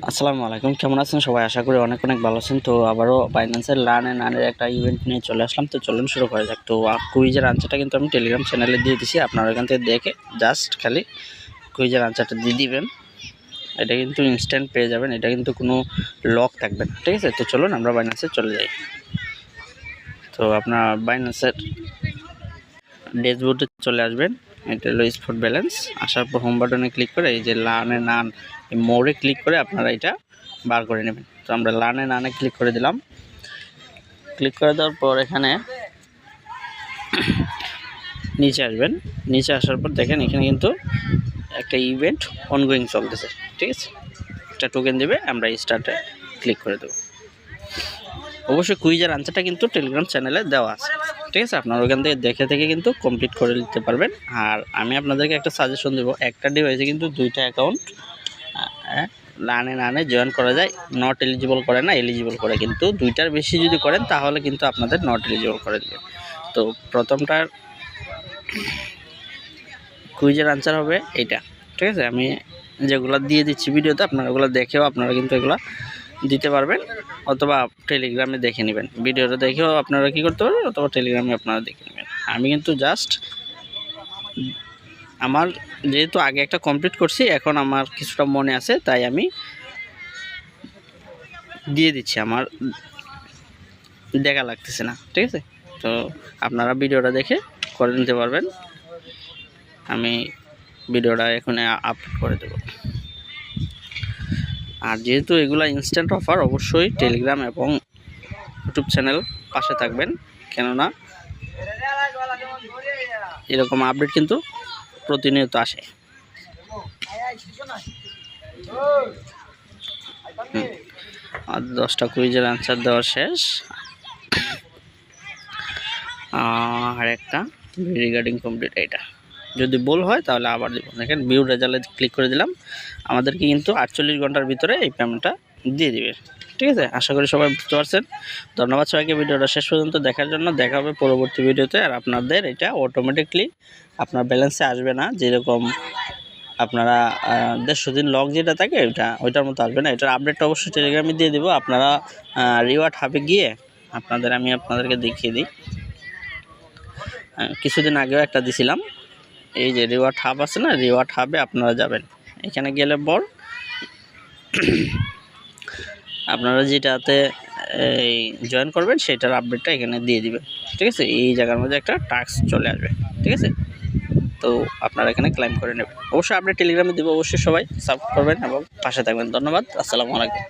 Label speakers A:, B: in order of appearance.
A: আসসালামু আলাইকুম, কেমন আছেন সবাই? আশা করি অনেক অনেক ভালো আছেন। তো আবারও বাইন্যান্সের লার্ন অ্যান্ড আর্নের একটা ইভেন্ট নিয়ে চলে আসলাম। তো চলুন শুরু করা যাক। তো কুইজের আনসারটা কিন্তু আমি টেলিগ্রাম চ্যানেলে দিয়ে দিছি। আপনারা এখান থেকে দেখে জাস্ট খালি কুইজের আনসারটা দিয়ে দিবেন। এটা কিন্তু ইনস্ট্যান্ট পেয়ে যাবেন, এটা কিন্তু কোনো লক থাকবে না, ঠিক আছে? তো চলুন আমরা বাইন্যান্সে চলে যাই। তো আপনার বাইন্যান্সের ড্যাশবোর্ডে চলে আসবেন। এটা হলো স্পট ব্যালেন্স। আসার পর হোম বাটনে ক্লিক করে এই যে লার্ন অ্যান্ড আর্ন মোড়ে ক্লিক করে আপনারা এটা বার করে নেবেন। তো আমরা লার্ন অ্যান্ড আর্নে ক্লিক করে দিলাম। ক্লিক করে দেওয়ার পর এখানে নিচে আসবেন। নিচে আসার পর দেখেন এখানে কিন্তু একটা ইভেন্ট অনগোয়িং চলতেছে, ঠিক আছে? একটা টোকেন দেবে, আমরা স্টার্টে ক্লিক করে দেবো। অবশ্যই কুইজের আনসারটা কিন্তু টেলিগ্রাম চ্যানেলে দেওয়া আছে, ঠিক আছে? আপনারা ওখান থেকে দেখে কিন্তু কমপ্লিট করে নিতে পারবেন। আর আমি আপনাদেরকে একটা সাজেশন দেবো, একটা ডিভাইসে কিন্তু দুইটা অ্যাকাউন্ট লার্ন অ্যান্ড আর্নে জয়েন করা যায়। নট এলিজিবল করে না, এলিজিবল করে। কিন্তু দুইটার বেশি যদি করেন তাহলে কিন্তু আপনাদের নট এলিজিবল করে দেবে। তো প্রথমটার কুইজের আনসার হবে এইটা, ঠিক আছে? আমি যেগুলো দিয়ে দিচ্ছি ভিডিওতে আপনারা ওগুলো দেখেও আপনারা কিন্তু এগুলো দিতে পারবেন, অথবা টেলিগ্রামে দেখে নেবেন। ভিডিওটা দেখেও আপনারা কী করতে পারবেন, অথবা টেলিগ্রামে আপনারা দেখে নেবেন। আমি কিন্তু জাস্ট আমার যেহেতু আগে একটা কমপ্লিট করছি, এখন আমার কিছুটা মনে আছে তাই আমি দিয়ে দিচ্ছি। আমার দেখা লাগতেছে না, ঠিক আছে? তো আপনারা ভিডিওটা দেখে করে নিতে পারবেন। আমি ভিডিওটা এখন আপলোড করে দেব। আর যেহেতু এগুলা ইনস্ট্যান্ট অফার, অবশ্যই টেলিগ্রাম এবং ইউটিউব চ্যানেল পাশে থাকবেন, কেননা এরকম আপডেট কিন্তু প্রতিনিয়ত আসে। আর 10টা কুইজের আনসার দেওয়া শেষ। আর একটা রিগার্ডিং কমপ্লিট, এটা যদি ভুল হয় তাহলে আবার দেবো। দেখেন ভিউ রেজাল্টে ক্লিক করে দিলাম, আমাদেরকে কিন্তু 48 ঘন্টার ভিতরে এই পেমেন্টটা দিয়ে দিবে, ঠিক আছে? আশা করি সবাই বুঝতে পারছেন। ধন্যবাদ সবাইকে ভিডিওটা শেষ পর্যন্ত দেখার জন্য। দেখা হবে পরবর্তী ভিডিওতে। আর আপনাদের এটা অটোমেটিকলি আপনার ব্যালেন্সে আসবে না, যেরকম আপনারা 150 দিন লগ যেটা থাকে ওইটার মতো আসবে না। এটার আপডেটটা অবশ্যই টেলিগ্রামে দিয়ে দেবো। আপনারা রিওয়ার্ড হাবে গিয়ে আমি আপনাদেরকে দেখিয়ে দিই। কিছুদিন আগেও একটা দিছিলাম, এই যে রিওয়ার্ড হাব আছে না, রিওয়ার্ড হাবে আপনারা যাবেন। এখানে গেলে পর আপনারা যেটাতে এই জয়েন করবেন সেটার আপডেটটা এখানে দিয়ে দিবেন, ঠিক আছে? এই জায়গার মধ্যে একটা টাস্ক চলে আসবে, ঠিক আছে? তো আপনারা এখানে ক্লাইম করে নেবেন। অবশ্যই আপডেট টেলিগ্রামে দেবো। অবশ্যই সবাই সাপোর্ট করবেন এবং পাশে থাকবেন। ধন্যবাদ। আসসালামু আলাইকুম।